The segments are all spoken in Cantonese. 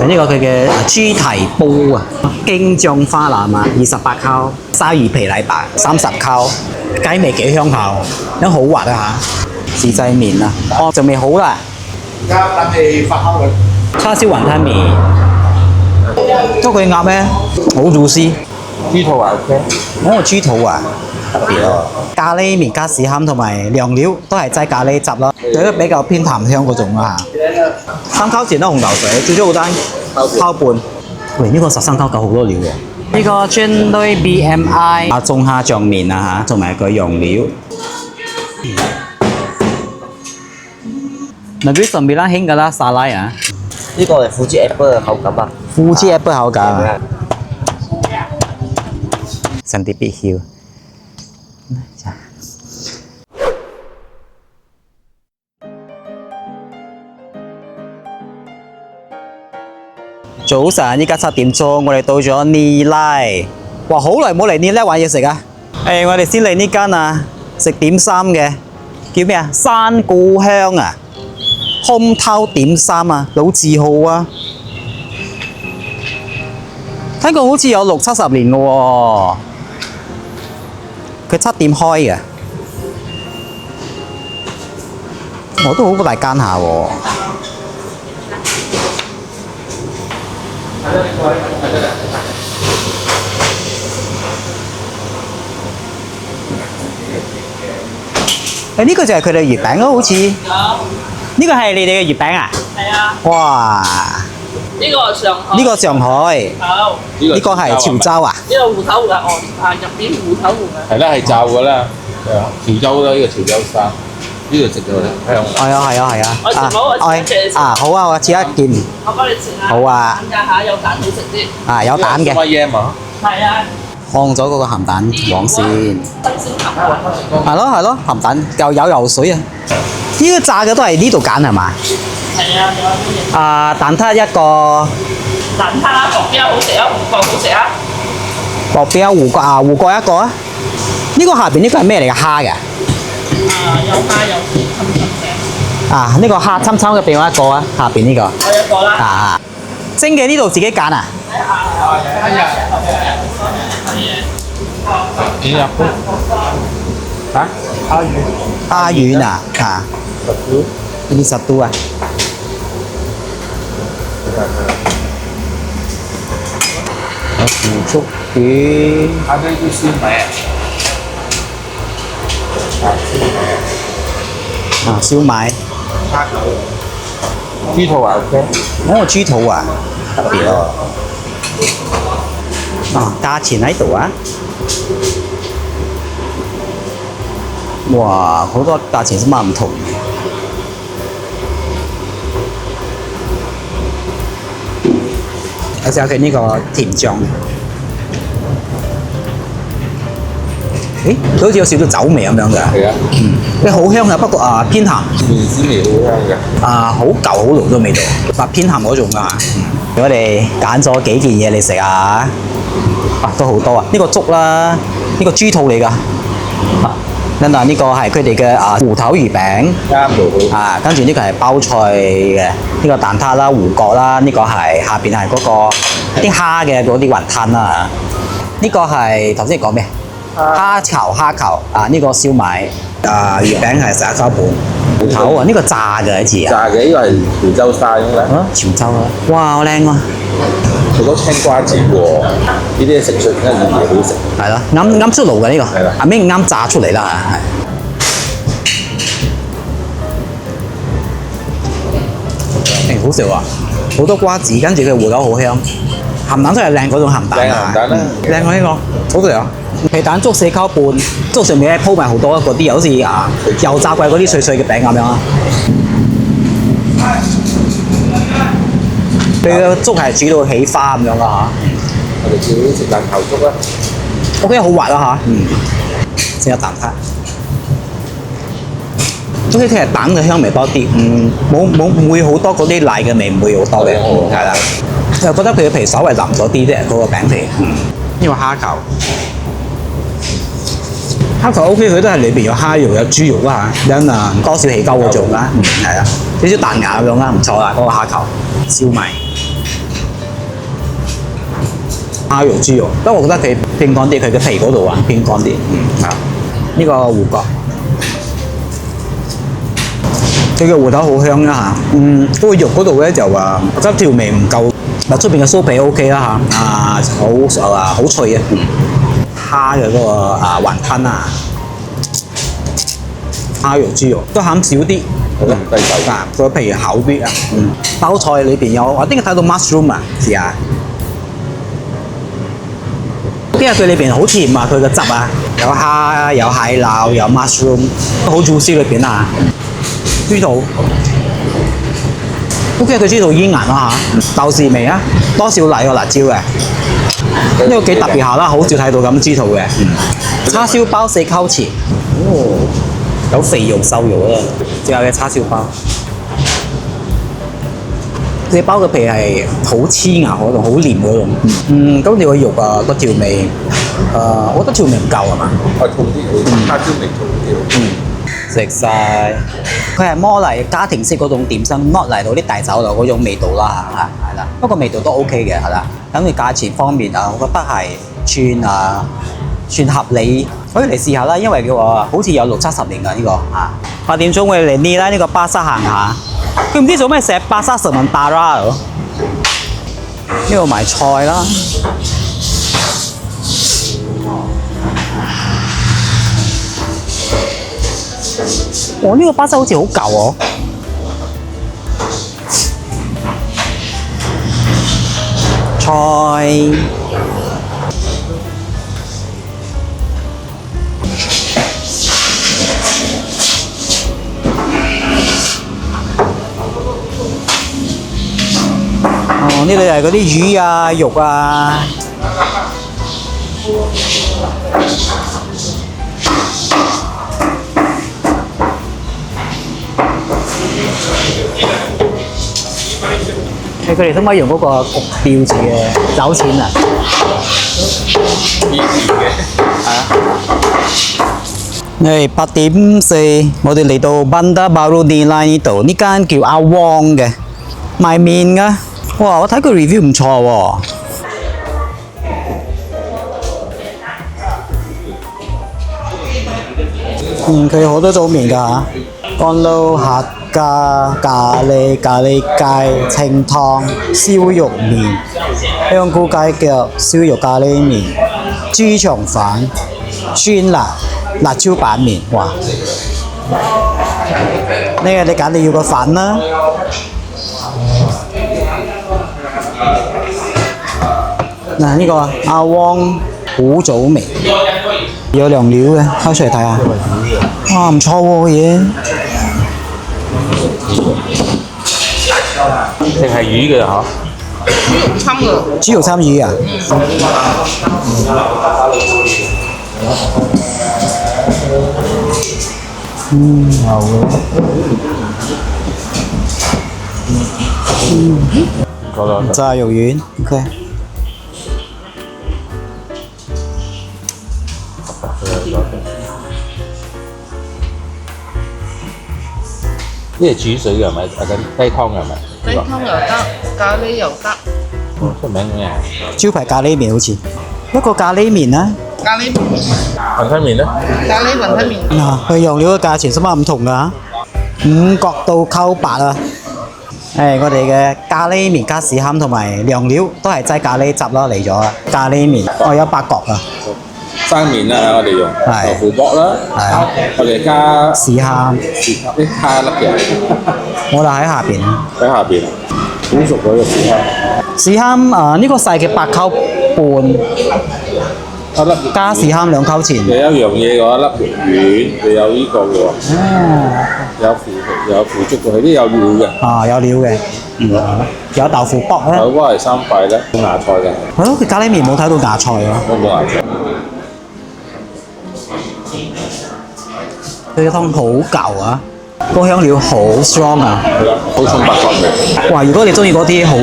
就呢個佢嘅豬蹄煲啊，京醬花腩啊，28溝，鯊魚皮禮白30溝，雞味幾香下喎，因好滑啊嚇。自製麵啊，哦就未好啦。而家等你發酵佢。叉燒雲吞麵，嗰個鴨咩？好 juicy。豬肚啊 ，OK。哦，豬肚啊，特別咯。咖喱麵加士堪同埋涼料都係擠咖喱汁咯，有啲比較偏淡香嗰種啊嚇。3溝錢啦紅豆水，最咗好單溝半。喂，呢個13溝夠好多料喎。呢個專堆 BMI 啊，中蝦醬麵啊嚇，同埋個洋料。嗱，啲上面啦興㗎啦，沙拉啊。呢個係富士 Apple 嘅口感啊。富士 Apple 口感啊。Sandipit Hill。早晨，依家7點鐘，我哋到咗尼拉。哇，好耐冇嚟尼拉玩嘢食啊！我哋先嚟呢間啊，食點心嘅，叫咩啊？山故鄉啊，空偷點心啊，老字號啊。睇過好似有60、70年嘅喎，佢7點開嘅，我都好大間下喎。呢個就係佢哋月餅咯，好似。呢個係你哋嘅月餅啊？係啊。哇！呢個係上海。呢個上海。好。呢個係潮州啊？呢個芋頭嘅入邊芋頭嘅。係啦，係罩㗎啦。係啊，潮州啦，呢個潮州山，呢度食咗香。係啊，係啊，係啊。我食冇，我切一隻。啊，好啊，我切一件。我幫你切下。好啊。揀下有蛋好食啲。啊，有蛋嘅。乜嘢嘛？係啊。放咗嗰個鹹蛋黃先。新鮮鹹蛋。係咯係咯，鹹蛋又有油水啊！呢個炸嘅都係呢度揀係嘛？係啊，有乜嘢？啊，蛋撻一個。蛋撻啦，薄邊好食啊，胡角好食啊。薄邊胡角啊，胡角一個啊。呢個下邊呢個係咩嚟嘅？蝦嘅。有蝦有絲侵侵嘅。啊，呢個蝦侵侵嘅俾我一個啊，下邊呢個。我一個啦。啊，蒸嘅呢度自己揀啊？幾日？嚇？蝦丸啊，啊。ini satu啊。有腐竹卷。ada itu燒賣。啊，燒賣。豬肚啊 OK。哦，豬肚啊，特別咯。啊，價錢喺度啊。哇，好多價錢乜唔同。有時候佢呢個甜醬，誒，佢好似有少少酒味咁樣嘅。係啊。佢好香嘅，不過啊偏鹹。麵絲味好香嘅。啊，好舊好濃嘅味道，但偏鹹嗰種㗎嚇。我哋揀咗幾件嘢嚟食啊！啊，都好多啊！呢個粥啦，呢個豬肚嚟㗎。跟住呢個係佢哋嘅芋頭魚餅。啱到。啊，跟住呢個係包菜嘅，呢個蛋撻啦、芋角啦，呢個係下邊係嗰個啲蝦嘅嗰啲雲吞啦。呢個係頭先講咩？蝦球啊！呢個燒賣啊，月餅係11溝半。芋頭啊，呢個炸嘅一次啊。炸嘅呢個係潮州沙咁啦。潮州啊！哇，好靚喎！好多青瓜子喎，呢啲食出真係熱嘢好食。係咯，啱出爐嘅呢個，係啦，阿明啱炸出嚟啦，係。好食喎，好多瓜子，跟住佢芋頭好香，鹹蛋都係靚嗰種鹹蛋啊，靚鹹蛋啦，靚過呢個，好食啊！皮蛋粥4溝半，粥上面鋪埋好多嗰啲，好似油炸鬼嗰啲碎碎嘅餅咁樣啊。佢嘅粥係煮到起花咁樣噶嚇。我哋叫食蛋頭粥啦。OK， 好滑啦嚇。先有蛋撻。OK， 其實蛋嘅香味多啲，唔會好多嗰啲奶嘅味，唔會好多嘅，係啦。就覺得佢嘅皮稍微腍咗啲啫，嗰個餅皮。呢個蝦球。蝦球 OK， 佢都係裏邊有蝦肉、有豬肉啦嚇，因多少起鳩嗰種啦，係啊，少少彈牙咁樣啦，唔錯啦，嗰個蝦球燒賣。蝦肉豬肉，不過我覺得佢偏乾啲，佢嘅皮嗰度啊偏乾啲。呢個芋角，佢嘅芋頭好香啦嚇。嗰個肉嗰度咧就話覺得調味唔夠，但出邊嘅酥皮 O K 啦嚇。好脆啊。蝦嘅嗰個雲吞啊，蝦肉豬肉都餡少啲。我覺得唔低手。個皮厚啲啊。包菜裏邊有，我啲睇到 mushroom 啊，試下。因為佢裏邊好甜啊，佢嘅汁啊，有蝦、有蟹柳、有 mushroom， 都好 juicy 裏邊啊。豬肚 ，OK， 佢豬肚煙韌啦嚇，豆豉味啊，多少嚟個辣椒嘅，呢個幾特別下啦，好少睇到咁豬肚嘅。叉燒包4溝錢，有肥肉瘦肉啊，之後嘅叉燒包。佢包嘅皮係好黐牙嗰種，好黏嗰種。咁你個肉啊，個調味，我覺得調味唔夠係嘛？重啲，叉燒味重啲。食晒，佢係摸嚟家庭式嗰種點心，not 嚟到啲大酒樓嗰種味道啦嚇，係啦。不過味道都 OK 嘅，係啦。咁佢價錢方面啊，我覺得係算合理，可以嚟試下啦。因為佢話好似有60-70年㗎呢個嚇。8點鐘我哋嚟呢啦，呢個巴剎行下。佢唔知做咩成日巴剎十文大啦，呢度賣菜啦。呢個巴剎好似好舊喎。菜。呢度係嗰啲魚啊、肉啊。佢哋可唔可以用嗰個焗標誌嘅找錢啊？8點4，我哋嚟到 Bandar Baru Nilai 呢度，呢間叫阿汪嘅，賣麵㗎。哇！我睇佢 review 唔錯喎。佢好多種麵㗎嚇，乾撈、客家、咖喱雞、清湯、燒肉麵、香菇雞腳、燒肉咖喱麵、豬腸飯、酸辣椒板麵。哇！呢個你揀你要個飯啦。嗱，呢個阿汪古早味，有涼料嘅，開出嚟睇下。哇，唔錯喎嘢。定係魚嘅嚇？豬肉參魚啊！好嘅。炸肉丸 ，OK。呢係煮水嘅係咪？雞湯嘅係咪？雞湯又得，咖喱又得。出名咩？招牌咖喱麵好似，一個咖喱麵啦。咖喱麵。雲吞麵咧？咖喱雲吞麵。佢用料嘅價錢使乜唔同㗎？5角到溝8啊！我哋嘅咖喱麵加士堪同埋涼料都係擠咖喱汁啦嚟咗啦。咖喱麵，有8角啊！生麵啦，我哋用豆腐卜啦，我哋加士堪啲蝦粒嘅，我哋喺下邊。喺下邊，好熟嗰個士堪。士堪呢個細嘅8溝半，一粒加士堪2溝錢。有一樣嘢嘅話，粒肉丸，你有呢個嘅喎，有腐竹嘅，佢都有料嘅。有料嘅，有豆腐卜咧。豆腐係3塊咧，冇芽菜嘅。係咯，佢咖喱麵冇睇到芽菜喎。冇芽菜。佢嘅湯好舊啊，個香料好 strong 啊，好重白骨味。哇！如果你中意嗰啲好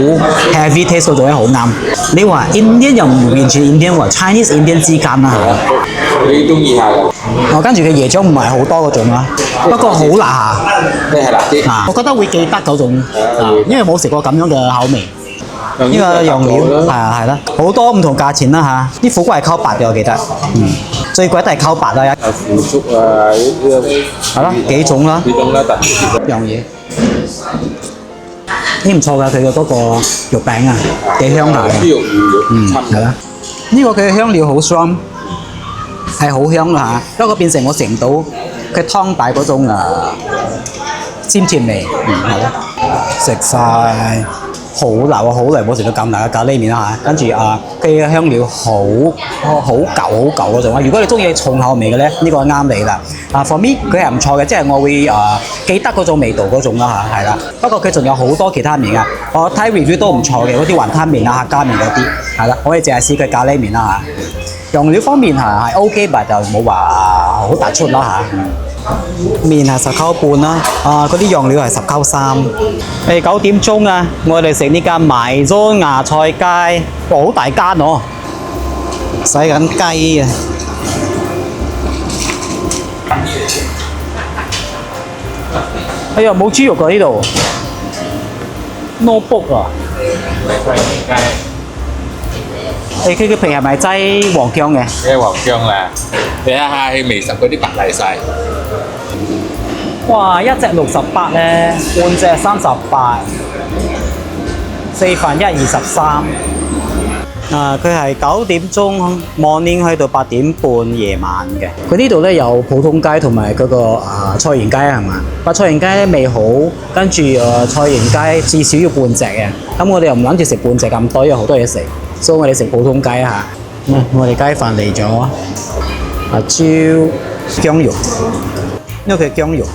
heavy taste 嗰種咧，好啱。你話 Indian 又唔完全 Indian 喎 ，Chinese Indian 之間啦嚇。你中意下嘅？跟住嘅椰漿唔係好多嗰種啦，不過好辣下。咩係辣啲？我覺得會記得嗰種，因為冇食過咁樣嘅口味。呢個用料係啊係啦，好多唔同價錢啦嚇，啲苦瓜係溝白嘅我記得，最貴都係溝白啦，腐竹啊，呢係啦幾種啦，幾種啦，特別樣嘢。呢唔錯㗎，佢嘅嗰個肉餅啊，幾香下嘅。啲肉係啦。呢個佢嘅香料好 strong，係好香㗎嚇。不過變成我食唔到佢湯底嗰種鮮甜味，係啦。食晒好流啊！好耐冇食到咁辣嘅咖喱麵啦嚇。跟住佢嘅香料好舊嗰種啊。如果你中意重口味嘅咧，呢個啱你啦。for me 佢係唔錯嘅，即係我會記得嗰種味道嗰種啦嚇，係啦。不過佢仲有好多其他麵啊，我睇 review 都唔錯嘅，嗰啲雲吞麵啊、客家麵嗰啲，係啦。我哋淨係試佢咖喱麵啦嚇。用料方面係 OK，但就冇話好突出啦嚇。麵係10溝半啦，嗰啲用料係10溝3。9點鐘啊，我哋食呢間埋咗芽菜街，哇好大間喎，洗緊雞啊！哎呀冇豬肉㗎呢度 ，no book 啊！佢嘅皮係咪擠黃薑嘅？嘅黃薑啦，你睇下佢未熟嗰啲白嚟晒。哇！一隻68咧，半隻38，四分一23。佢係9點鐘 morning 去到8點半夜晚嘅。佢呢度咧有普通雞同埋嗰個菜園雞係嘛？菜園雞咧未好，跟住菜園雞至少要半隻嘅。咁我哋又唔諗住食半隻咁多，因為好多嘢食，所以我哋食普通雞嚇。我哋雞飯嚟咗，椒薑肉，因為佢係薑肉。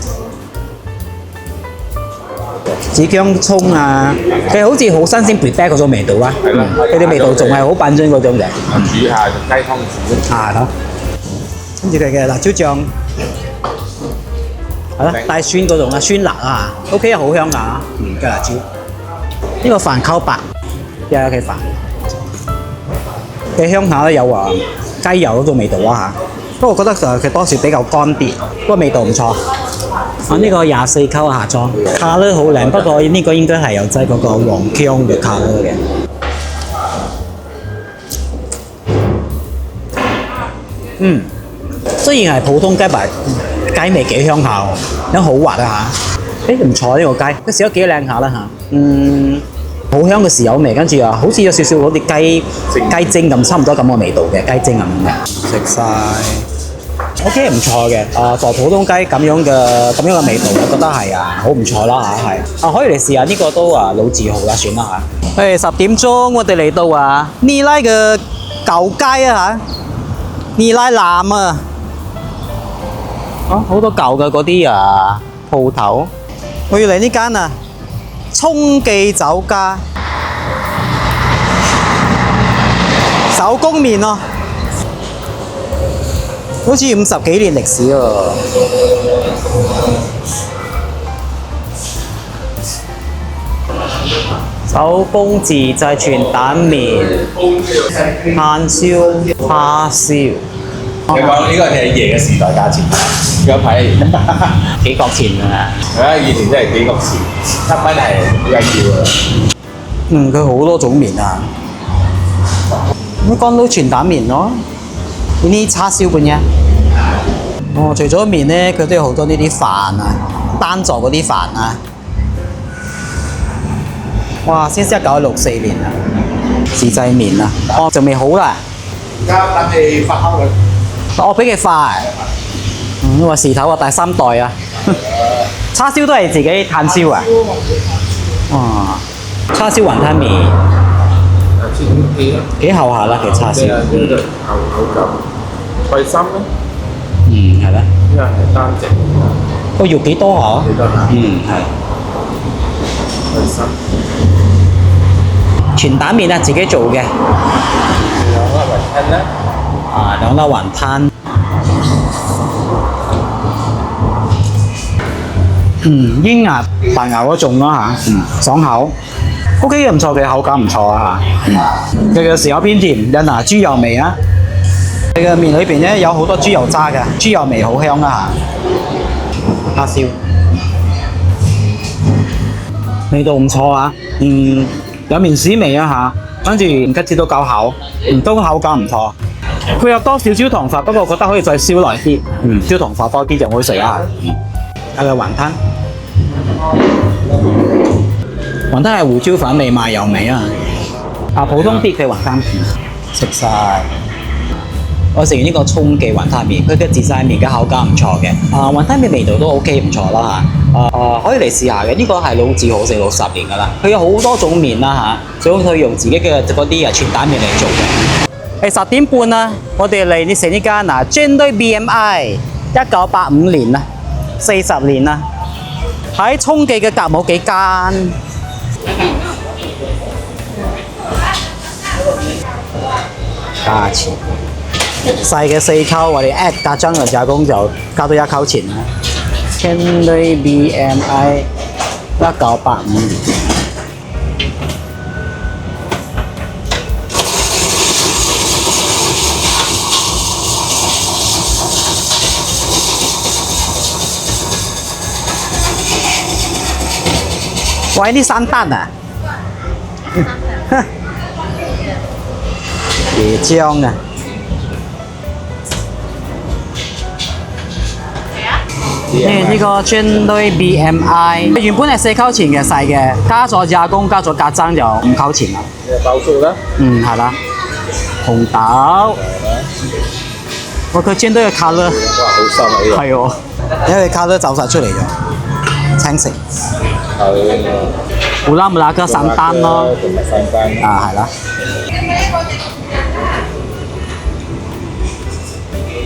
紫薑葱啊，佢好似好新鮮 prepare 嗰種味道啊，佢啲味道仲係好品種嗰種嘅。煮下雞湯煮。好。跟住佢嘅辣椒醬，係啦，帶酸嗰種啊，酸辣啊 ，OK 啊，好香㗎，嘅辣椒。呢個飯溝白，又有佢飯，佢鄉下咧有雞油嗰種味道啊嚇。不過我覺得佢多數比較乾啲，不過味道唔錯。呢個24溝下裝，卡勒好靚，不過呢個應該係有擠嗰個黃薑嘅卡勒嘅。雖然係普通雞排，雞味幾香下喎，因好滑啊嚇。唔錯呢個雞，佢食得幾靚下啦嚇。好香嘅豉油味，跟住好似有少少嗰啲雞精咁，差唔多咁嘅味道嘅雞精咁嘅。食晒。OK 唔錯嘅，做普通雞咁樣嘅味道，我覺得係好唔錯啦嚇，係。可以嚟試下呢個都老字號啦，算啦嚇。10點鐘我哋嚟到尼拉嘅舊街啊嚇，尼拉南啊，好多舊嘅嗰啲鋪頭。我要嚟呢間聰記酒家，手工麵咯。好似50幾年歷史喎。手工自製全蛋麵、炭燒、叉燒。你講呢個係爺嘅時代價錢，有排幾角錢啊！以前真係幾角錢，7蚊係緊要啊。佢好多種麵啊。咁乾撈全蛋麵咯。呢啲叉燒本嘅。除咗麵咧，佢都有好多呢啲飯啊，單座嗰啲飯啊。哇！先1964年啊，自製麵啊，仲未好啦。而家等你發酵佢。我比佢快。我話時頭第3代啊。叉燒都係自己炭燒啊。叉燒雲吞麵。幾厚下啦，其實叉燒。口感。菜心咧？係啦。呢個係單隻。個肉幾多嚇？幾多下？係。菜心。全蛋麵自己做嘅。兩粒雲吞咧？兩粒雲吞。煙牙白牙嗰種啦爽口。OK 嘅唔錯嘅，口感唔錯啊佢嘅豉油偏甜，有豬油味啊。佢嘅麵裏邊咧有好多豬油渣嘅，豬油味好香啊叉燒，味道唔錯啊。有麵豉味啊嚇，跟住吉士都夠厚，都口感唔錯。佢有多少焦糖法，不過我覺得可以再燒耐啲，焦糖法多啲就好食啊。有個雲吞，雲吞係胡椒粉味、麻油味啊。普通啲嘅雲吞片食晒。我食完呢個葱記雲吞麵，佢嘅自製麵嘅口感唔錯嘅，雲吞麵味道都 OK 唔錯啦嚇，可以嚟試下嘅。呢、個係老字號食60年㗎啦，佢有好多種麵啦嚇，所以佢用自己嘅嗰啲全蛋麵嚟做嘅。10點半啦，我哋嚟食呢間煎堆 BMI 1985年啦，40年啦，喺葱記嘅隔冇幾間。價錢細嘅4溝，我哋 add 加增嘅加工就加到1溝錢啦。煎堆 BMI 1985年。喂，啲生蛋啊！椰漿啊！呢個煎堆 BMI 原本係4溝錢嘅細嘅，加咗加工加咗加增就5溝錢啦。包數啦。係啦。紅豆。我佢煎堆嘅卡勒。哇，好深啊！呢個。係喎，因為卡勒走晒出嚟咗，青色。係。胡拉姆拉嘅散單咯。同埋散單。係啦。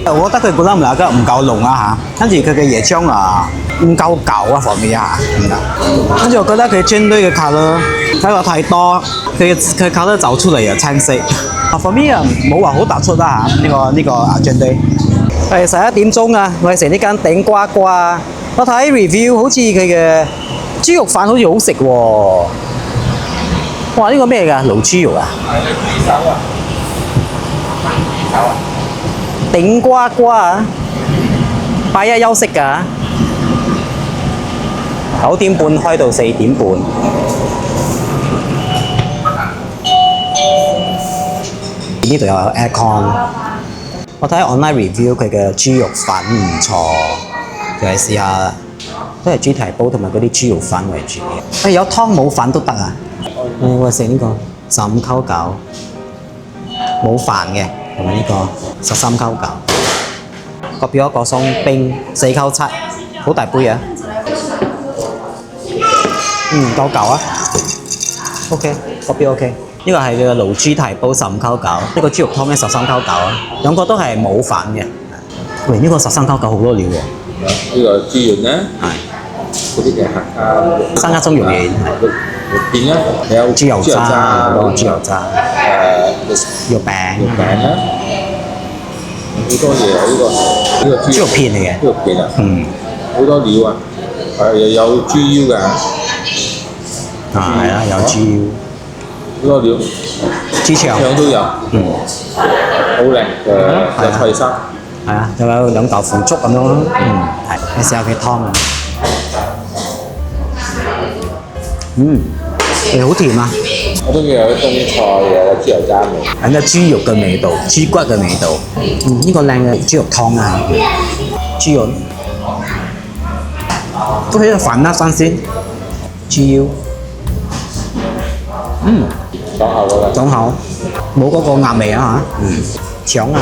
我覺得佢本身唔係唔夠濃啊嚇，跟住佢嘅椰漿唔夠舊啊方面啊，跟住我覺得佢煎堆嘅卡勒睇落太多，佢卡勒走出嚟又青色，方面啊冇話好突出啦嚇，呢個煎堆。係11點鐘啊，我哋食呢間頂呱呱，我睇 review 好似佢嘅豬肉飯好似好食喎。哇！呢個咩㗎？驢豬肉啊？頂呱呱啊！拜一休息㗎，9點半開到4點半。呢度有 aircon。我睇 online review 佢嘅豬肉粉唔錯，就係試下，都係豬蹄煲同埋嗰啲豬肉粉為主嘅。有湯冇粉都得啊！我食呢個15溝餃，冇飯嘅。同埋呢個13溝餃，個表一個鬆冰4溝7，好大杯啊！夠舊啊 ！OK， 個表 OK。呢個係佢嘅驢豬蹄煲15溝餃，呢個豬肉湯咧13溝餃啊，兩個都係冇飯嘅。喂，呢個13溝餃好多料喎。呢個豬潤咧，係嗰啲嘅生蝦中肉丸，肉片啦，有豬油渣，豬油渣，肉餅啦，好多嘢啊！呢個豬肉片嚟嘅，豬肉片啊，好多料啊，又有豬腰㗎，係啦，有豬腰，好多料，豬腸都有，好靚嘅有菜心，係啊，仲有2嚿腐竹咁樣咯，係，你試下佢湯啊，好甜啊！我中意有啲冬菜，有豬油渣味，有豬肉嘅味道，豬骨嘅味道。呢個靚嘅豬肉湯啊，豬潤，都喺度飯啦，新鮮，豬腰，爽口㗎啦，爽口，冇嗰個鴨味啊嚇，腸啊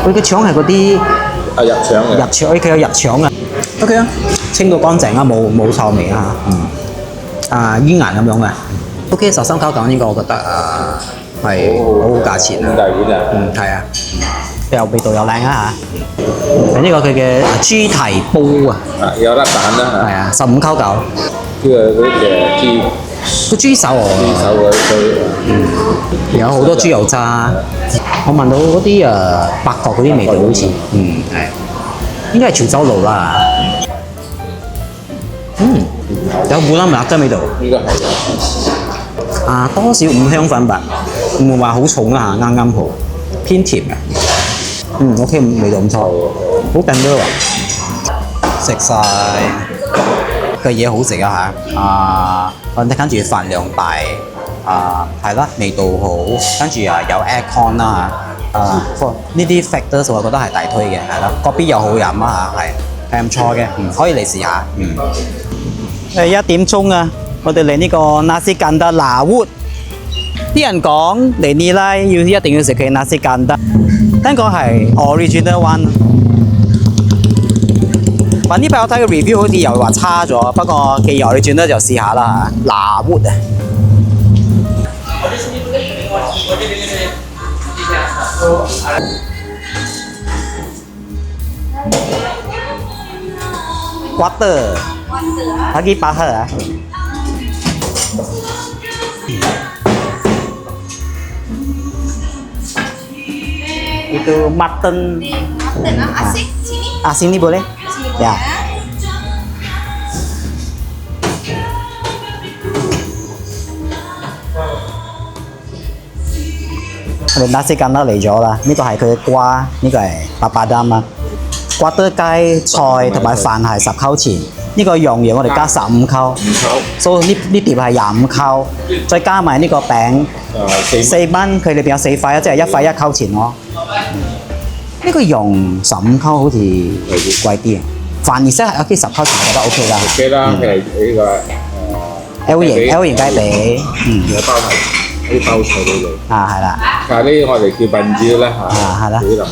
佢嘅腸係嗰啲入腸嘅，入腸，佢有入腸啊。OK 啊，清到乾淨啊，冇臭味啊煙韌咁樣嘅。OK， 13溝餃呢個我覺得係好好價錢啊。大碗啊，係啊，又味道又靚啊嚇。呢個佢嘅豬蹄煲啊，有粒蛋啦，係啊，15溝餃。呢個嗰啲嘅豬豬手喎，有好多豬油渣。我聞到嗰啲八角嗰啲味道好似，係應該係潮州路啦。有胡辣辣嘅味道。呢個係多少五香粉吧，唔會話好重啊嚇，啱啱好，偏甜嘅。OK， 味道唔錯，好勁都喎，食晒。嘅嘢好食啊嚇，跟住飯量大，係啦，味道好，跟住啊有 aircon 啦呢啲 factors 我覺得係大推嘅，係啦，嗰邊又好飲啊嚇，係唔錯嘅，可以嚟試下。1點鐘啊，我哋嚟呢個 Nasi Kandar Laut。啲人講嚟呢拉一定要食佢 Nasi Kandar，聽講係 original one。但呢排我睇個 review 好似又話差咗，不過既然 original 就試下啦嚇。Laut 啊！Water lagi paha itu mutton asik sini. Sini boleh ya. Nasi Kandar 嚟咗啦，呢個係佢嘅瓜，呢個係白巴丹啊。瓜多雞菜同埋飯係10溝錢，呢個洋嘢我哋加15溝，所以呢碟係25溝，再加埋呢個餅4蚊，佢裏邊有4塊啊，即係1塊1溝錢咯。呢個洋15溝好似貴啲，飯而家係有啲10溝錢，我覺得 OK 啦。OK 啦，係呢個 L 型雞髀，有包埋啲包菜俾你。係啦。但係呢我哋叫笨椒咧係啦。俾淋埋啦。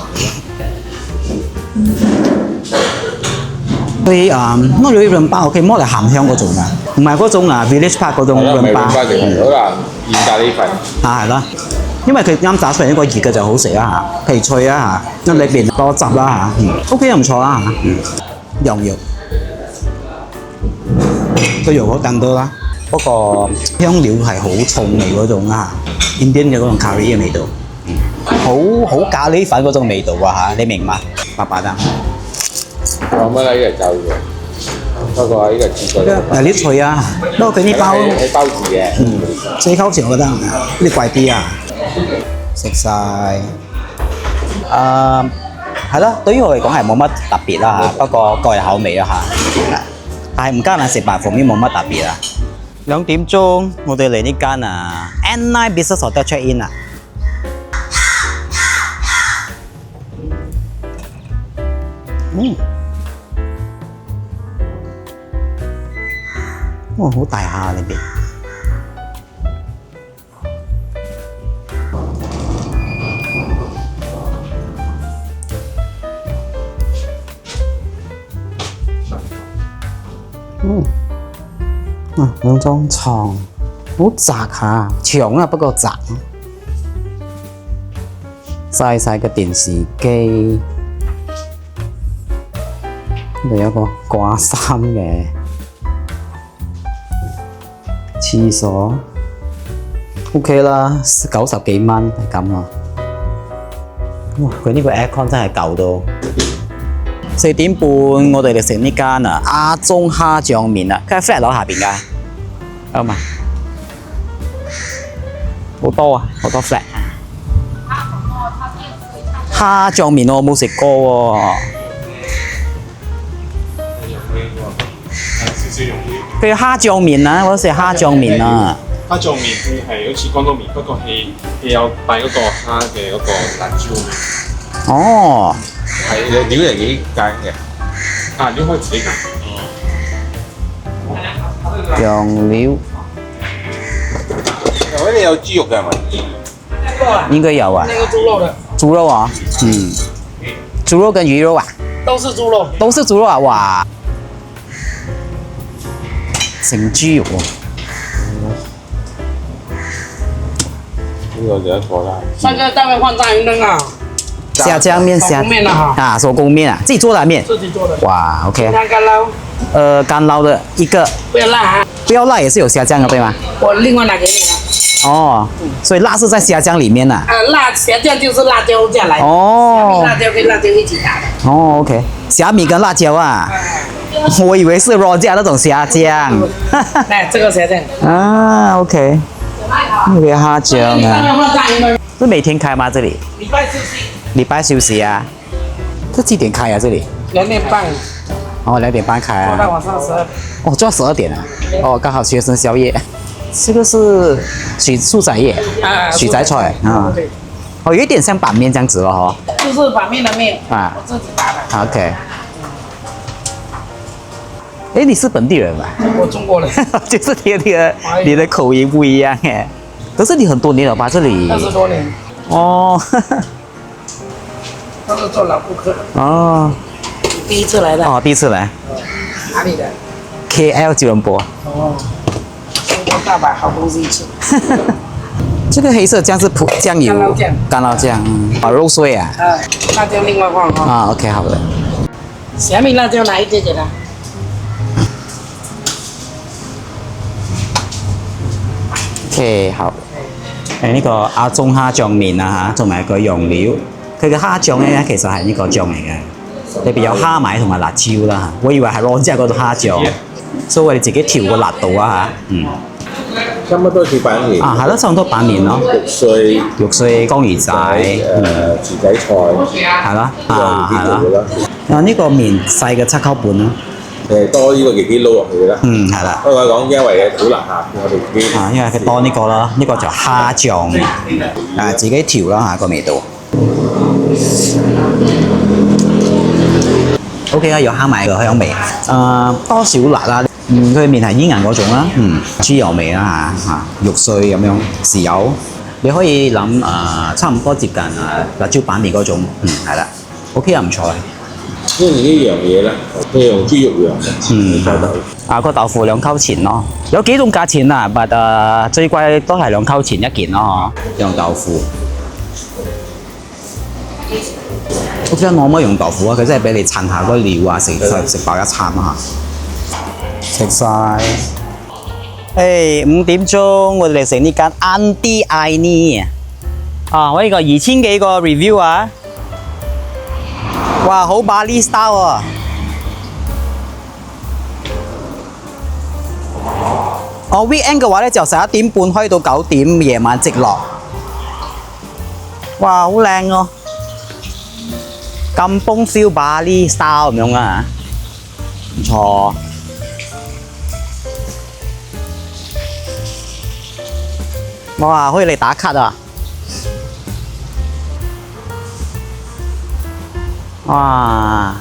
佢我哋潤包佢摸嚟鹹香嗰種啊，唔係嗰種Village Park 嗰種潤包。好難現炸呢份。係啦，因為佢啱炸出嚟呢個熱嘅就好食啊嚇，皮脆啊嚇，裏邊多汁啦嚇，OK 又唔錯啦嚇，羊肉個肉更多啦，不過香料係好重味嗰種啊嚇，Indian 嘅嗰種 curry 嘅味道，好咖喱粉嗰種味道啊嚇，你明嘛？白白得。講乜啦？呢個就嘅，不過呢個絕對。嗱啲脆啊，不過佢啲包係包住嘅。4溝錢我覺得呢啲貴啲啊，食晒。係啦，對於我嚟講係冇乜特別啦嚇，不過個人口味啦嚇。但係唔加難食白鳳面冇乜特別啊。2點鐘我哋嚟呢間N9 Business Hotel check in 啊。哇，好大下呢邊。2張床，好窄下，長啊不過窄。細細嘅電視機，呢度有一個掛衫嘅。廁所 OK 啦，90幾蚊係咁咯。哇！佢呢個 aircon 真係舊到。4點半我哋嚟食呢間阿中蝦醬麵啊，佢喺 flat 樓下邊㗎，啱嘛？好多啊，好多 flat。蝦醬麵我冇食過喎。佢有蝦醬麵啊，我食蝦醬麵啊。蝦醬麵佢係好似廣東麵，不過係有擺嗰個蝦嘅嗰個辣椒味。哦。係料嚟幾間嘅。料可以自己揀。醬料。嗰啲有豬肉嘅係咪？應該有啊。那个猪肉的，豬肉啊，豬肉跟魚肉啊，都是豬肉。都是豬肉啊，哇！成豬肉喎。呢個就一個啦。三个待会换炸云灯啊，蝦醬面手工面的哈，手工面啊，自己做的面。自己做的。哇，OK。你看干捞，干捞的一個，不要辣啊，不要辣也是有蝦醬的對嗎？我另外拿给你了。哦，所以辣是在蝦醬裡面呐。辣蝦醬就是辣椒醬來的，哦。辣椒跟辣椒一起打的。哦，OK，蝦米跟辣椒啊，我以為是 raw 醬那種蝦醬。來，這個蝦醬。啊，OK，那個蝦醬待會啊，換炸云燈。是每天開嗎？這裡？禮拜休息。禮拜休息啊？這幾點開啊？這裡？ 2點半。哦，2:30开啊。做到晚上12点。哦，做到12点啊。哦，刚好学生宵夜。这个是素仔叶，许仔菜啊。对，哦，有一点像板面这样子了哈。就是板面的面，啊我自己打的。 OK。哎，你是本地人吧？我中国人，就是你的口音不一样哎。可是你很多年了吧？这里。20多年，哦。都是做老顾客的。哦。第一次来的。哦，第一次来。哪里的？ KL 吉隆坡。哦。中国大阪好东西吃。这个黑色酱是酱油。干捞酱。干捞酱，啊，肉碎啊。辣椒另外放哈。啊 ，OK， 好的。小米辣椒拿一点给他。 OK， 好。呢個阿中蝦醬麵啊嚇，同埋個用料，佢嘅蝦醬咧其實係呢個醬嚟嘅，裏邊有蝦米同埋辣椒啦嚇。我以為係攞之後嗰度蝦醬，所以我哋自己調個辣度啊嚇。嗯。差唔多似板面。啊，係咯，差唔多板面咯。肉碎、江魚仔，薯仔菜，係啦，啊係啦。啊，呢個麵細嘅7溝半咯。 多呢個自己撈落去啦。嗯，係啦。不過講因為好難下，我哋自己。啊，因為佢多呢個啦，呢個就蝦醬，啊自己調啦嚇個味道。OK 啊，有蝦米嘅香味，多少辣啦。佢麵係煙韌嗰種啦，豬油味啦嚇，肉碎咁樣，豉油。你可以諗差唔多接近辣椒板麵嗰種，係啦。OK 啊，唔錯。 因為呢樣嘢咧，佢用豬肉樣嘅，豆腐。啊，個豆腐2溝錢咯，有幾種價錢啊，but 最貴都係2溝錢一件咯，用豆腐。屋企我冇用豆腐啊，佢真係俾你襯下嗰料啊，食飽一餐啊嚇。食晒。誒，5點鐘我哋嚟食呢間 Auntie Aini 啊，我呢個2000幾個 review 啊。 哇，好巴黎 style 啊！我 weekend 嘅話咧就11點半開到9點，夜晚直落。哇，好靚喎！咁崩 feel 巴黎 style 咁樣啊，唔錯。哇，可以嚟打卡啊！ 哇！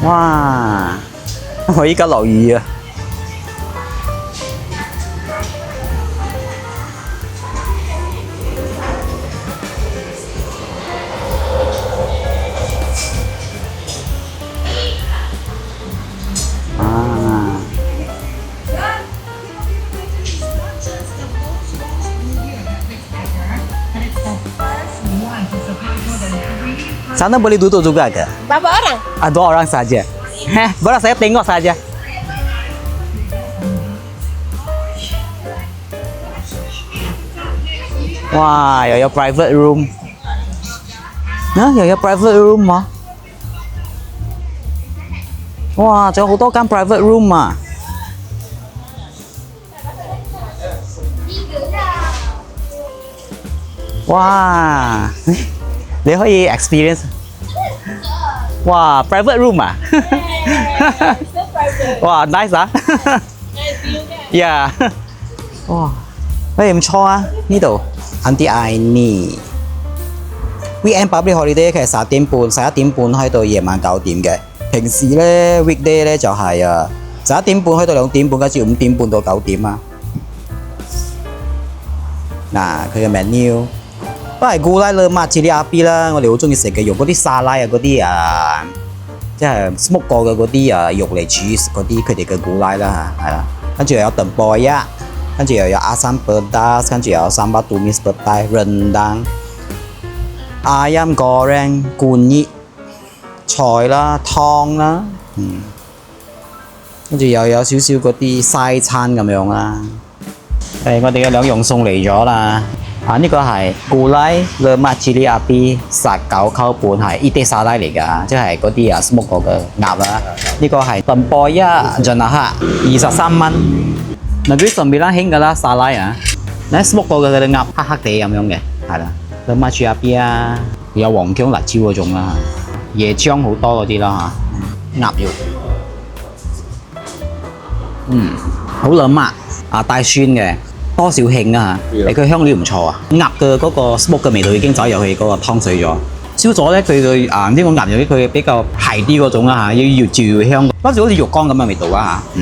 哇！我依家落雨啊！ Sana boleh duduk juga ke? Berapa orang? Ah, 2 orang saja. Boleh saya tengok saja. Wah,有 private room. Hả? 有 private room 嘛？哇，仲有好多間 private room 啊！哇，你可以 experience。哇 ，private room 啊！哇 ，nice 啊！Yeah， 哇，喂，唔錯啊，呢度 Auntie Aini。Weekend public holiday 其實10點半、11點半開到夜晚9點嘅。平時咧 weekday 咧就係11點半開到2點半，跟住5點半到9點啊。嗱，佢嘅 menu。 都係古拉勒馬切利亞 B 啦，我哋好中意食嘅，用嗰啲沙拉啊，嗰啲即係 smoke 過嘅嗰啲肉嚟煮嗰啲，佢哋嘅古拉啦嚇，係啦。跟住又有燉波呀，跟住又有asam pedas，跟住又有sambal tumis petai rendang、ayam goreng、罐熱菜啦、湯啦，跟住又有少少嗰啲西餐咁樣啦。我哋嘅2樣餸嚟咗啦。啊，呢、個係古拉勒麥治利亞 B 19溝半係伊迪沙拉嚟㗎，即係嗰啲smoke 過嘅鴨啦。呢、個係燉波一盡啦嚇，23蚊。嗱，嗰啲上面啦興㗎啦沙拉啊，你 smoke 過嘅嗰啲鴨黑黑地咁樣嘅，係啦。勒麥治利亞 B 啊，有黃薑辣椒嗰種啦，椰漿好多嗰啲啦嚇，鴨肉。好兩麥啊，帶酸嘅。多少興啊嚇！佢香料唔錯啊，鴨嘅嗰個 smoke 嘅味道已經走入去嗰個湯水咗。燒咗咧，佢嘅呢個鴨肉佢比較係啲嗰種啦嚇，要越嚼越香，好似肉乾咁嘅味道啊嚇。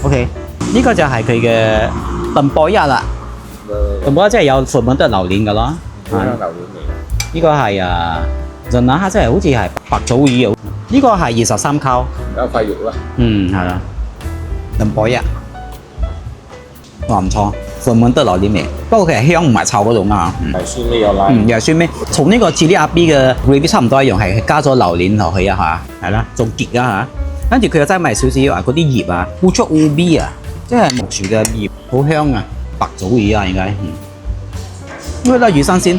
OK， 呢個就係佢嘅燉波一啦。燉波一即係有全部都係榴蓮㗎咯。榴蓮味。呢個係潤下即係好似係白棗魚啊。呢個係23溝。有塊肉啦。係啦。燉波一，哇唔錯。全部都榴蓮味，不過其實香唔係臭嗰種啊。係酸味有拉。又係酸味，同呢個治利亞 B 嘅 gravy 差唔多一樣，係加咗榴蓮落去啊嚇，係啦，仲結啊嚇。跟住佢又擠埋少少嗰啲葉啊，烏竹烏 B 啊，即係木薯嘅葉，好香啊，白棗魚啊應該。因為都係魚新鮮，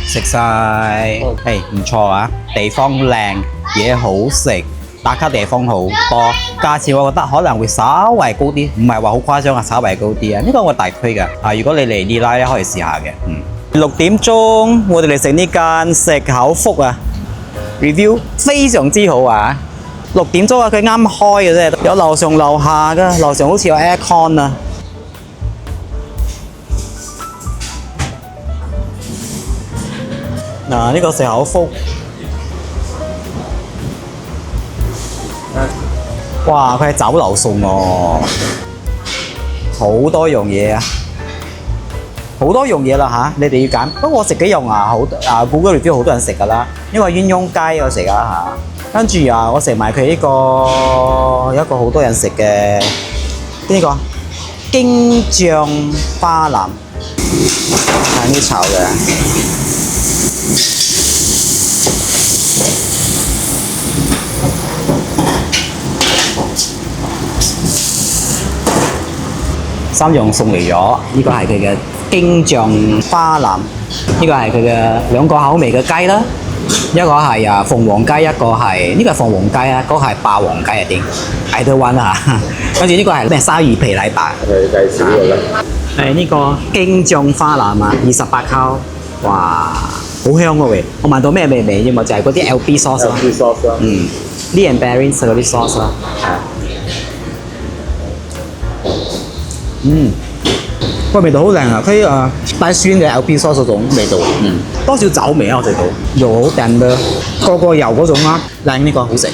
食晒，唔錯啊，地方靚，嘢好食。打卡地方好多，價錢我覺得可能會稍為高啲，唔係話好誇張啊，稍為高啲啊。呢個我大推嘅，如果你嚟呢拉咧可以試下嘅。6點鐘我哋嚟食呢間食口福啊 ，review 非常之好啊。6點鐘啊，佢啱開嘅啫，有樓上樓下㗎，樓上好似有 aircon 啊。嗱，呢個食口福。哇！佢係酒樓餸喎，好多樣嘢啊，好多樣嘢啦嚇，你哋要揀。不過我食幾樣Google review 好多人食㗎啦，因為鴛鴦雞我食啊嚇，跟住我食埋佢呢個有一個好多人食嘅呢個京醬花腩，係呢炒嘅。3樣餸嚟咗，呢個係佢嘅京醬花腩，呢個係佢嘅2個口味嘅雞啦，一個係鳳凰雞，一個係呢個係鳳凰雞啊，嗰個係霸王雞啊點？either one啊，跟住呢個係咩鯊魚皮禮白，佢計少㗎啦。係呢個京醬花腩啊，28溝，哇，好香個味，我聞到咩味啫嘛？就係嗰啲 LB sauce 啦，LB sauce 啦，Lee and Barry 嗰啲 sauce 啦，個味道好靚啊！佢帶酸嘅 LB sauce 嗰種味道，多少酒味啊！我食到肉好掟嘅，個油嗰種啦，靚呢個好食。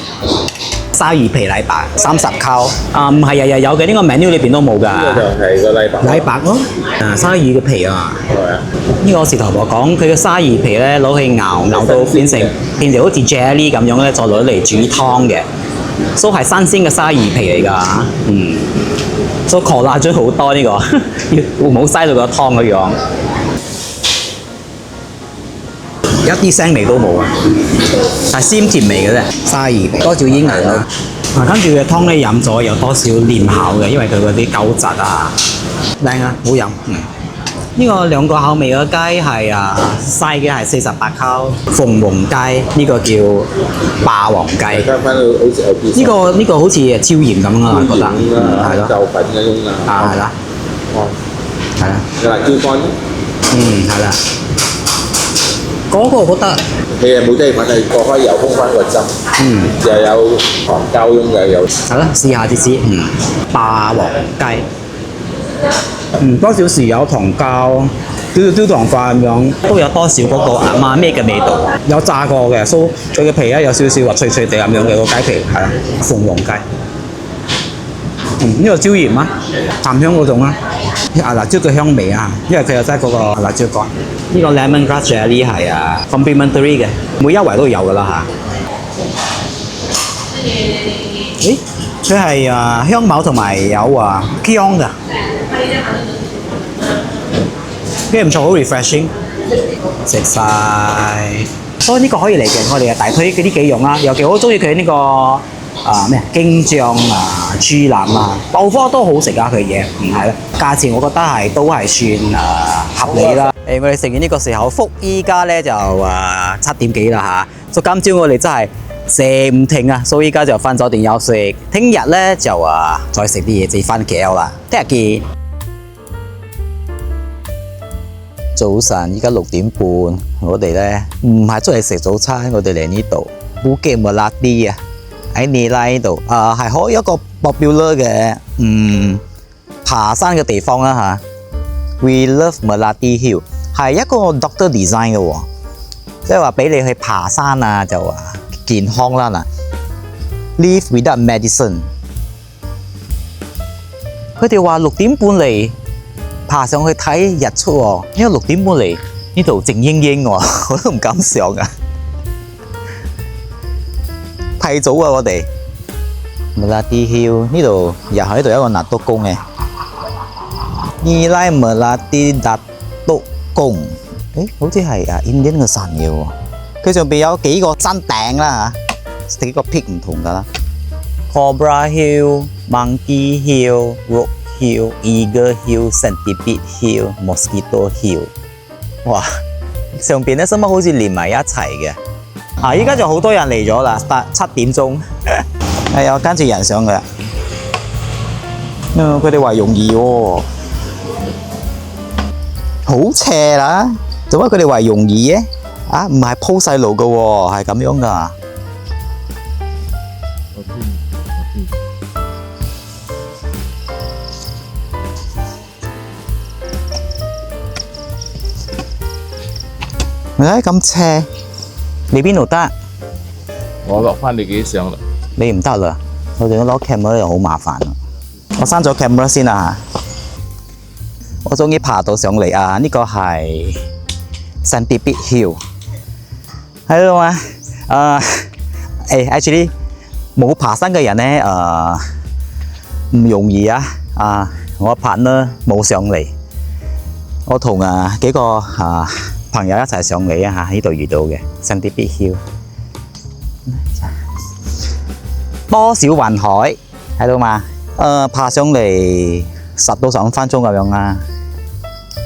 鯊魚皮禮白30溝，唔係日日有嘅，呢個 menu 裏邊都冇㗎。呢個就係個禮白。禮白咯，鯊魚嘅皮啊！係啊。呢個我時頭婆講，佢嘅鯊魚皮咧攞去熬到變成好似 jelly 咁樣咧，再攞嚟煮湯嘅，所以係新鮮嘅鯊魚皮嚟㗎。所以擴辣咗好多呢個，唔好嘥到個湯嘅樣，一啲腥味都冇啊，係鮮甜味嘅啫，鯊魚皮多少煙韌咯。跟住嘅湯咧飲咗有多少黏口嘅，因為佢嗰啲膠質啊，靚啊，好飲。呢個2個口味嘅雞係細嘅係48溝，鳳凰雞呢個叫霸王雞。加翻好似有啲。呢個好似椒鹽咁啊，覺得係咯。就粉嗰種啊。係啦。哦。係啦。辣椒乾。係啦。嗰個我覺得。你係冇雞粉係過開油封翻個針。又有糖膠咁嘅有。係啦，試下啲先。霸王雞。多少豉油、糖膠、焦糖塊咁樣，都有多少嗰個媽咩嘅味道。有炸過嘅，所以佢嘅皮咧有少少話脆脆地咁樣嘅個雞皮，係啦，鳳凰雞。呢個椒鹽啊，淡香嗰種啊，辣椒嘅香味啊，因為佢有擠嗰個辣椒乾。呢個 lemon grass jelly 係complimentary 嘅，每一圍都有㗎啦嚇。咦？佢係香茅同埋有薑㗎。呢個唔錯，好 refreshing， 食晒。所以呢個可以嚟嘅，我哋大推嗰啲幾樣啦。尤其我好中意佢呢個咩京醬豬腩啦，豆花都好食啊佢嘢，係啦，價錢我覺得都係算合理啦。我哋食完呢個時候福，依家咧就7點幾啦嚇，所以今朝我哋真係食唔停啊，所以依家就翻酒店休息，聽日咧就再食啲嘢，至翻 KL 啦，聽日見。早晨，依家6點半，我哋咧唔係出嚟食早餐，我哋嚟呢度Bukit Melati啊，喺尼拉呢度係可以一個 popular 嘅爬山嘅地方啦嚇。We love Melati Hill 係一個 doctor design 嘅喎，即係話俾你去爬山啊就健康啦嗱。Live without medicine。佢哋話6點半嚟。爬上去睇日出喎，因為6點半嚟呢度靜英英喎，我都唔敢上啊！太早啊，我哋。Melati Hill 呢度又喺度一個納督宮嘅，伊拉Melati Datuk宮，好似係Indian 嘅神嘅喎。佢上邊有幾個山頂啦嚇，幾個 peak 唔同㗎啦。Cobra Hill、Monkey Hill、Rock Hill、Eagle Hill、Centipede Hill、Mosquito Hill， 哇！上邊咧，使乜好似連埋一齊嘅？依家就好多人嚟咗啦，7點鐘，係啊，跟住人上嘅。佢哋話容易喎，好斜啦，做乜佢哋話容易嘅？唔係鋪細路嘅喎，係咁樣噶。咁斜，你邊度得？我落翻你幾上啦？你唔得啦，我哋攞 camera 又好麻煩啊！我刪咗 camera 先啦嚇。我終於爬到上嚟啊！呢個係 Centipede Hill， 喺度嘛？actually 冇爬山嘅人咧唔容易啊！我partner冇上嚟，我同幾個朋友一齊上嚟啊！喺呢度遇到嘅 Centipede Hill， 多少雲海睇到嘛？爬上嚟10到15分鐘咁樣啦。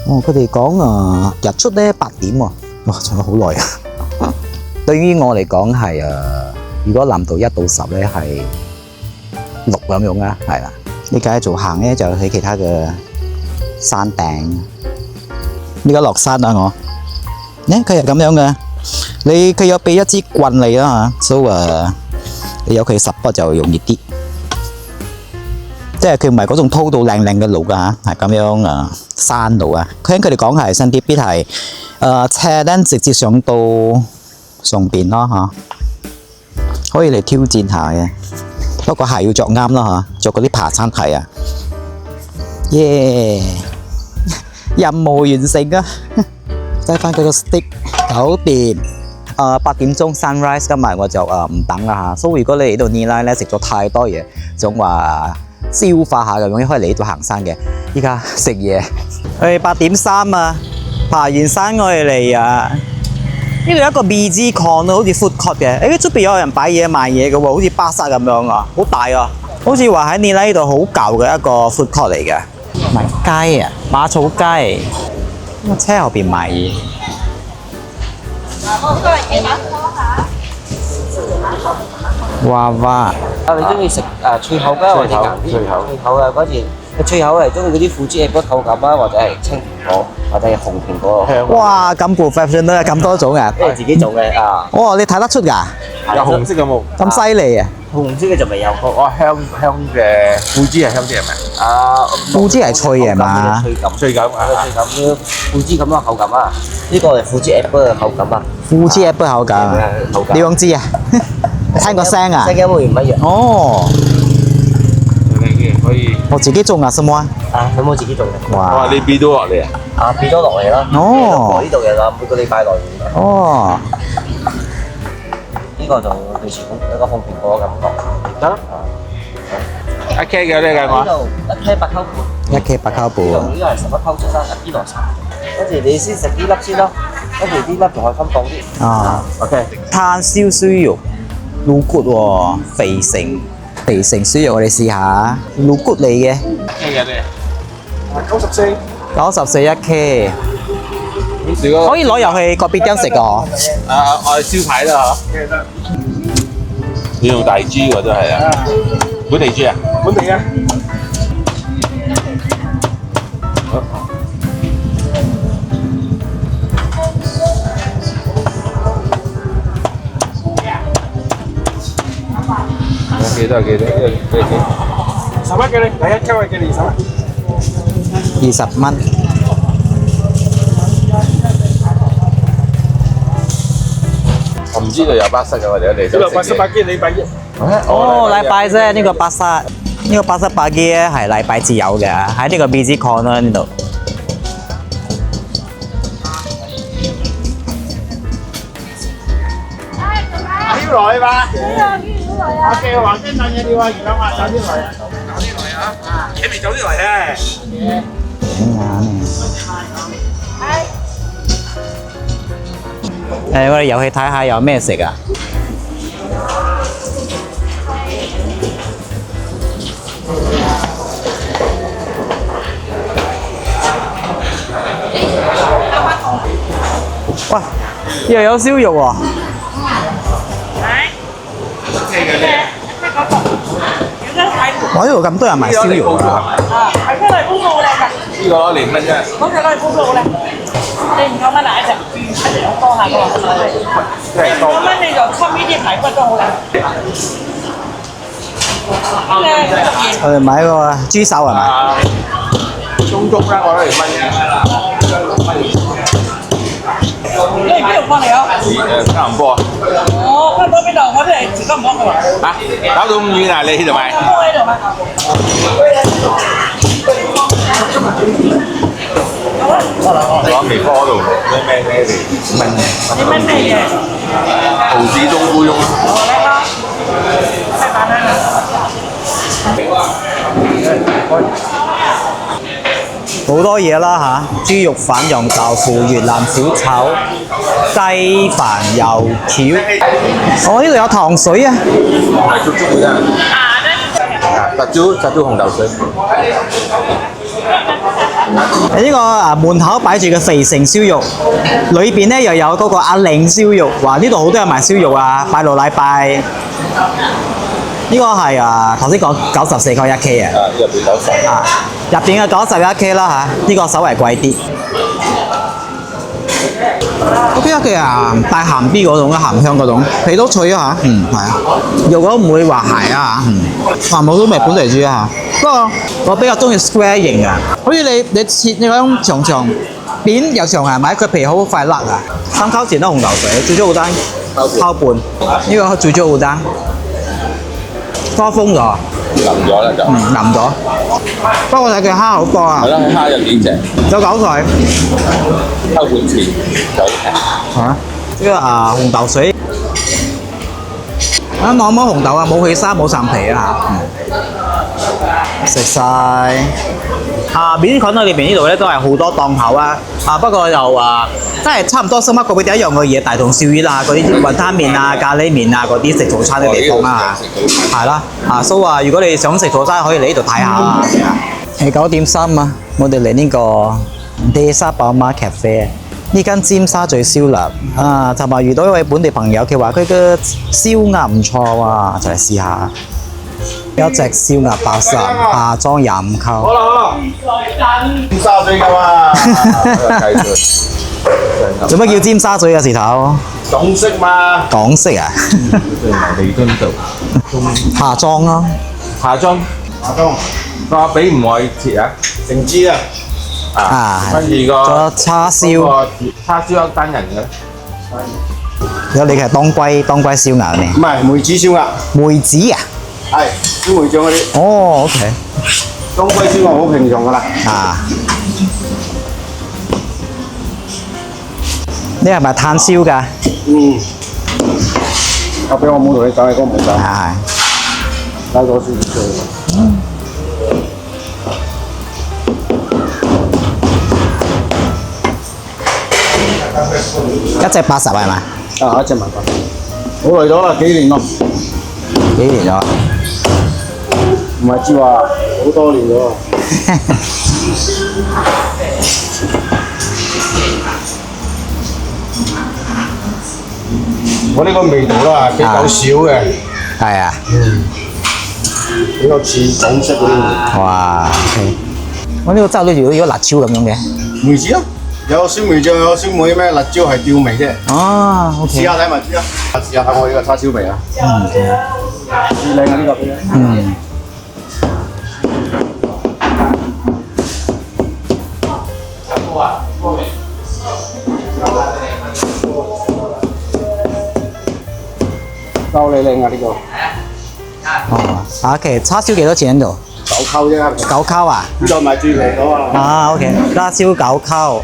佢哋講日出咧8點喎，哇，仲有好耐啊！對於我嚟講係如果難度1到10咧係6咁樣啦，係啦。你繼續行咧就去其他嘅山頂。呢個落山啊我。佢係咁樣嘅，佢有俾一支棍你啦嚇，所以你有佢 support 就容易啲，即係佢唔係嗰種鋪到靚靚嘅路㗎嚇，係咁樣山路啊。聽佢哋講係Centipede係斜咧直接上到上邊咯嚇，可以嚟挑戰下嘅，不過鞋要着啱啦嚇，着嗰啲爬山鞋啊。耶！任務完成啊！擠翻佢個 stick 搞掂。8點鐘 sunrise 今日我就唔等啦嚇。所以如果你嚟到尼拉咧食咗太多嘢，想話消化下咁樣，可以嚟呢度行山嘅。依家食嘢。8點3啊，爬完山我哋嚟呢度有一個 BG Con 好似 food court 嘅。出邊有人擺嘢賣嘢嘅喎，好似巴剎咁樣啊，好大啊，好似話喺尼拉呢度好舊嘅一個 food court 嚟嘅。賣雞啊，馬草雞。車後邊賣嘢。娃娃。你中意食脆口㗎，或者硬啲？脆口啊，嗰時脆口係中意嗰啲富士 apple 口感啊，或者係青蘋果，或者係紅蘋果香。哇！咁 professional 啊，咁多種啊！都係自己做嘅啊。哦，你睇得出㗎？有紅色嘅冇？咁犀利啊！紅色嘅就未有。香嘅富士係香啲係咪？富士係脆嘅嘛？脆感富士咁嘅口感啊！呢個係富士 apple 嘅口感啊。富士 apple 口感啊？你想知啊？聽個聲啊？聲音會唔一樣。哦。可以。我自己種啊，什麼啊？有冇自己種嘅？哇！你俾到落嚟啊？俾咗落嚟啦。哦。呢度嘅啦，每個禮拜落嚟。哦。呢個就類似一個紅蘋果嘅感覺。得。1K 嘅呢個我。1K 8溝半。1K 8溝半。呢個係11溝出生，1 kg 茶。跟住你先食呢粒先咯，跟住呢粒仲可以分檔啲。OK。炭燒豬肉。滷骨喎，肥城燒肉，我哋試下滷骨嚟嘅，咩嘅咧？94。 94一 K， 如果可以攞入去個別間食個。我哋燒牌啦嚇。要用大豬喎都係啊，本地豬啊？本地啊。幾多？幾？10蚊嘅你，第一級係幾年20蚊。我唔知道有巴塞嘅，我哋嚟咗食嘅。禮拜一。哦，禮拜啫，呢個巴剎，呢個巴剎巴基咧係禮拜至有嘅，喺呢個 busy corner 呢度。挑來吧。我叫黃先生嘅電話，而家話走啲來啊。嘢未走啲嚟啊！我哋入去睇下有咩食啊！喂，又有燒肉喎！我呢度咁多人賣燒肉啊！係出嚟煲到好靚㗎，呢個攞2蚊啫。嗰隻攞嚟煲到好靚。你唔夠蚊嗱一隻，一隻好多下㗎喎。你唔夠蚊你就溝呢啲排骨都好靚。我哋買個豬手係咪？中竹啦，我攞2蚊嘅。你係邊度翻嚟啊？吉隆坡啊。哦，香港邊度？我哋係住吉隆坡嘅喎。嚇，搞到咁遠啊！你喺度買？香港喺度買。好啊。攞微波度咩嚟？你乜咩嘢？蠔子冬菇蓉。哦，叻啦。太簡單啦。好多嘢啦嚇，豬肉飯、羊豆腐、越南小炒、雞飯、油條。我呢度有糖水啊！係足足嘅啫。殺椒紅豆水。呢個門口擺住嘅肥城燒肉，裏邊咧又有嗰個阿玲燒肉。哇！呢度好多人賣燒肉啊，拜六禮拜。呢個係頭先講94個1K 啊。入邊90。入邊嘅91K 啦嚇，呢個稍為貴啲。OK 啊，佢帶鹹啲嗰種鹹香嗰種，皮都脆啊嚇，係啊，肉都唔會話鞋啊嚇，冇都未本地豬啊嚇。不過我比較中意 square 型啊，好似你切你嗰種長扁又長係咪？佢皮好快甩啊。3溝錢都紅豆水，最咗好單，溝半，呢個最咗好單，多風咗。淋咗啦就。淋咗。不過睇佢蝦好多啊。係咯，蝦有幾隻？有9水。溝半錢9隻。嚇？呢個紅豆水。攞乜紅豆啊？冇起沙冇層皮啊嚇。食晒。邊菌裏邊呢度咧都係好多檔口啊！不過又真係差唔多，深刻嗰邊第一樣嘅嘢，大同小丸啊，嗰啲雲吞麵啊、咖喱麵啊嗰啲食早餐嘅地方啊，係啦，所以如果你想食早餐，可以嚟呢度睇下啦。係9點3啊，我哋嚟呢個地沙寶馬 cafe， 呢間尖沙咀燒臘尋日遇到一位本地朋友，佢話佢嘅燒鴨唔錯喎，就嚟試下。有隻燒鴨80，下裝25溝。好啦，尖沙咀㗎嘛。做乜叫尖沙咀啊？時頭？港式嘛。港式啊？彌敦道。下裝咯。下裝。個髀唔可以切啊？成支啊。跟住仲有叉燒。叉燒有單人嘅。有你係當歸燒鴨咩？唔係梅子燒鴨。梅子啊？係燒梅醬嗰啲。哦 ，OK。當歸燒鴨好平常㗎啦。你係咪炭燒㗎？後邊我冇同你講，你講唔講？係。加咗少少。一隻80係咪？一隻100。好耐咗啦，幾年咯。幾年咗？唔係知話好多年咗。我呢個味道啦比較少嘅，係啊，比較似港式嗰啲味。哇，OK，我呢個汁裏如果辣椒咁樣嘅。梅子咯，有酸梅醬，有酸梅咩辣椒係吊味啫。哦，OK。試下睇埋知啦，試下睇我呢個叉燒味啊。幾靚啊呢個俾你。嗯。夠你靚啊呢個。哦，啊，其實叉燒幾多錢喺度9溝啫。？9溝啊？呢度賣豬皮嗰個。啊，OK，叉燒9溝。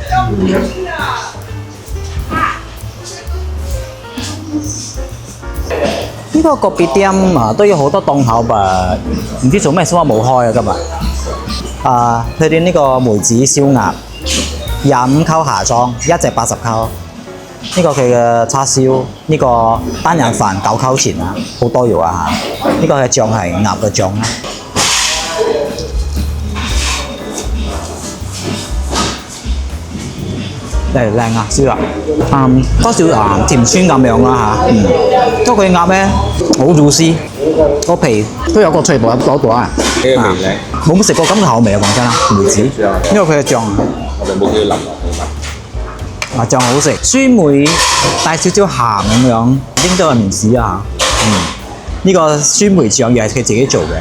呢個個別店啊都有好多檔口吧，唔知做咩小話冇開啊今日。啊，佢哋呢個梅子燒鴨25溝下裝，一隻80溝。呢個佢嘅叉燒，呢個單人飯9溝錢啊，好多肉啊嚇！呢個嘅醬係鴨嘅醬啦。靚啊，燒鴨，多少甜酸咁樣啦嚇，不過佢鴨咧好 juicy，個皮都有個脆度多度啊，冇乜食過咁嘅口味啊，講真啦，梅子，因為佢嘅醬，我哋冇叫佢淋落去嘛。啊醬好食，酸梅帶少少鹹咁樣，應該係唔止啊，呢個酸梅醬又係佢自己做嘅，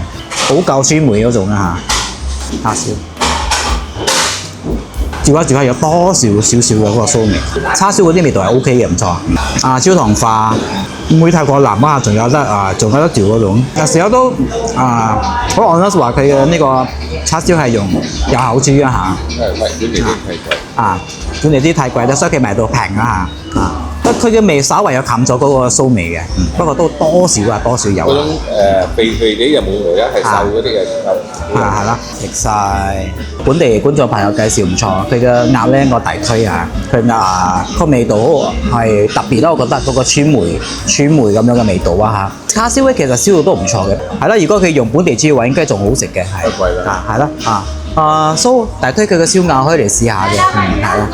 好夠酸梅嗰種啊嚇，叉燒。照下照下有多少少嘅嗰個酥味，叉燒嗰啲味道係 OK 嘅，唔錯。啊，焦糖化唔會太過辣啊，仲有得調嗰種。有時候都好 honest 話佢嘅呢個叉燒係用有口豬一下。本地啲太貴啦，所以佢賣到平啊嚇。不過佢嘅味稍為有冚咗嗰個酥味嘅，不過都多少有。嗰種肥肥啲就冇味啦，係瘦嗰啲嘅有。係啦，食晒本地觀眾朋友介紹唔錯，佢嘅鴨咧我大推啊，佢個味道係特別啦，我覺得嗰個川梅咁樣嘅味道啊嚇。叉燒咧其實燒到都唔錯嘅，係啦，如果佢用本地豬嘅話，應該仲好食嘅，係。貴啦。係啦，so 大推佢嘅燒鴨可以嚟試下嘅，係啦。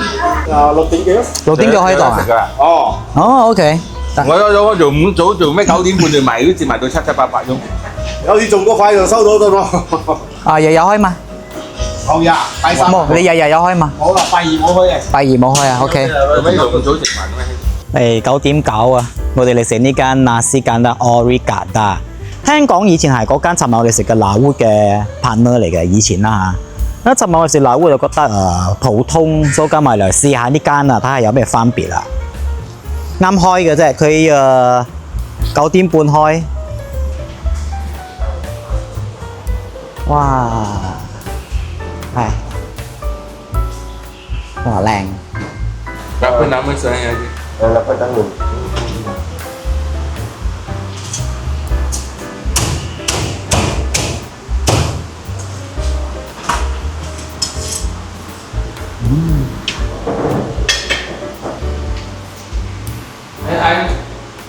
6點幾咯6點幾可以到啊？哦，OK。我做唔早做咩9點半就賣，好似賣到7、7、8、8咁。有時做個快就收到得咯。日日有開嘛？後日拜三。冇，你日日有開嘛？好啦，拜二冇開嘅。拜二冇開啊，OK。做咩做咁早食飯咩？9點9啊，我哋嚟食呢間納斯間的 Origada。聽講以前係嗰間尋晚我哋食嘅拿烏嘅 partner 嚟嘅，以前啦嚇。尋晚我食拿烏就覺得普通，所以今日嚟試下呢間啊，睇下有咩分別啦。啱開嘅啫，佢9點半開。哇，係，哇靚。Berapa nama saya aja? Dapat tanggung.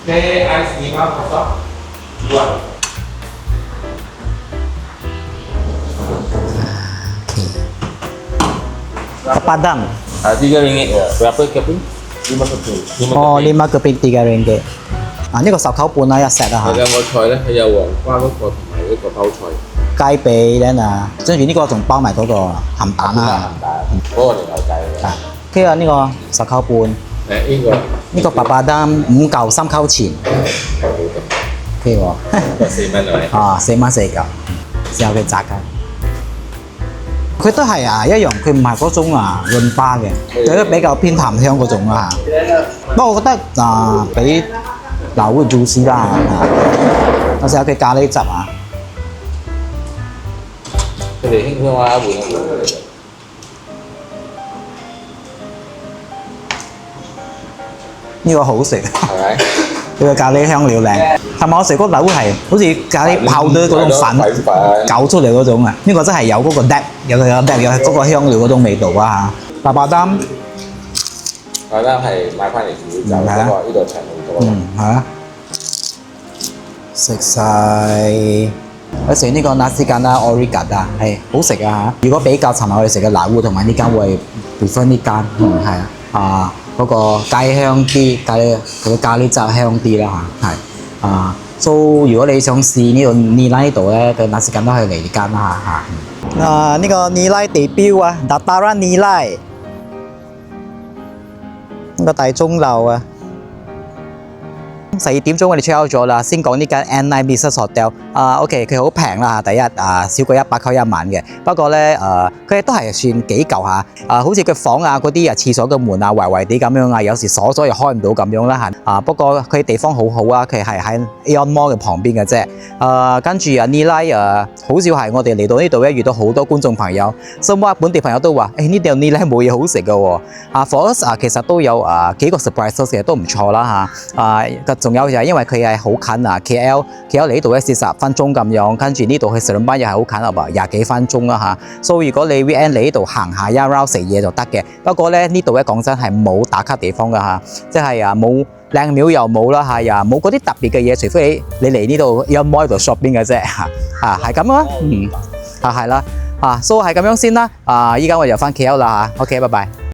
Ais 5 kosong 2. Padang. 3 ringgit. Berapa keping? 5 keping. 哦，5 keping 3 ringgit。呢個10口半啦，一 set 啊嚇。兩個菜咧，佢有黃瓜嗰個同埋呢個包菜。雞髀咧啊，跟住呢個仲包埋嗰個鹹蛋啊。嗰個牛仔嚟嘅。跟住呢個10口半。呢個白巴丹5嚿3溝錢。OK 喎。4蚊係咪？啊，4蚊4嚿，之後佢炸雞。佢都係一樣，佢唔係嗰種潤巴嘅，佢都比較偏淡香嗰種啊。不過我覺得比嗱會 juicy 啦。有時候佢咖喱汁啊。佢哋興香話一碗。呢個好食，係咪？佢個咖喱香料靚。係咪我食嗰個牛係好似咖喱泡咗嗰種粉攪出嚟嗰種啊？呢個真係有嗰個 depth， 有嗰個香料嗰種味道啊！白巴丹，係買翻嚟自己就不過呢度長好多。係啊。食晒。我食呢個 nasi gana origada 係好食啊！如果比較尋日我哋食嘅辣烏同埋呢間會 prefer 呢間，係嗰個雞香啲，咖喱汁香啲啦嚇，係so 如果你想試呢個尼拉度咧，嘅 nasi gana 都可以嚟呢間啦嚇。呢個尼拉地標啊 ，Dataran 尼拉，呢個大鐘樓啊。12點鐘我哋 check out 咗啦，先講呢間 N9 Business Hotel。OK， 佢好平啦，第一少過100塊一晚嘅。不過咧佢都係算幾舊下。好似佢房啊嗰啲廁所嘅門啊，壞壞地咁樣啊，有時鎖咗又開唔到咁樣啦嚇。不過佢地方好好啊，佢係喺 Aeon Mall 嘅旁邊嘅啫。跟住尼拉好少係我哋嚟到呢度咧遇到好多觀眾朋友，甚至本地朋友都話：呢度尼拉冇嘢好食嘅喎。For us 其實都有幾個 surprises 嘅，都唔錯啦嚇。仲有就係因為佢係好近KL 嚟呢度咧40分鐘咁樣，跟住呢度去石瀾班又係好近啊，20幾分鐘啦嚇。所以如果你 weekend 嚟呢度行下一 round 食嘢就得嘅。不過咧呢度咧講真係冇打卡地方㗎嚇，即係冇靚廟又冇啦嚇，又冇嗰啲特別嘅嘢，除非你嚟呢度有 mall 度 shopping 嘅啫嚇。係咁啊，係啦，so 係咁樣先啦。依家我又翻 KL 啦嚇，OK， 拜拜。